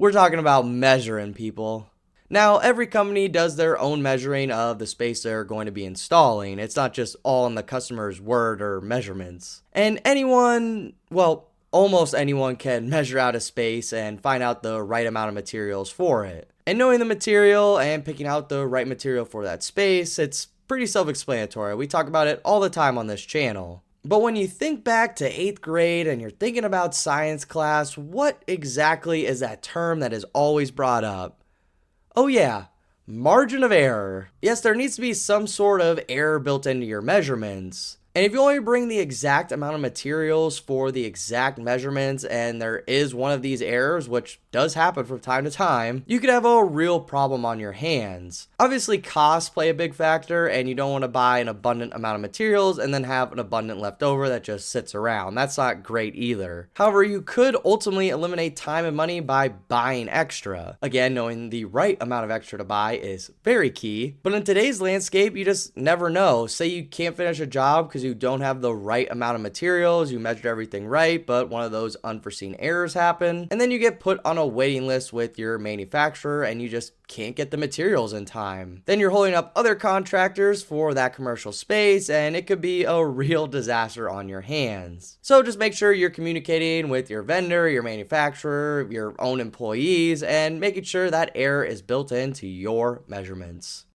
We're talking about measuring, people. Now, every company does their own measuring of the space they're going to be installing. It's not just all in the customer's word or measurements. And anyone, well, almost anyone can measure out a space and find out the right amount of materials for it. And knowing the material and picking out the right material for that space, it's pretty self-explanatory. We talk about it all the time on this channel. But when you think back to 8th grade and you're thinking about science class, what exactly is that term that is always brought up? Oh yeah, margin of error. Yes, there needs to be some sort of error built into your measurements. And if you only bring the exact amount of materials for the exact measurements and there is one of these errors, which does happen from time to time, you could have a real problem on your hands. Obviously, costs play a big factor and you don't want to buy an abundant amount of materials and then have an abundant left over that just sits around. That's not great either. However, you could ultimately eliminate time and money by buying extra. Again, knowing the right amount of extra to buy is very key. But in today's landscape, you just never know. Say you can't finish a job because you don't have the right amount of materials, you measured everything right, but one of those unforeseen errors happen, and then you get put on a waiting list with your manufacturer and you just can't get the materials in time. Then you're holding up other contractors for that commercial space and it could be a real disaster on your hands. So just make sure you're communicating with your vendor, your manufacturer, your own employees, and making sure that error is built into your measurements.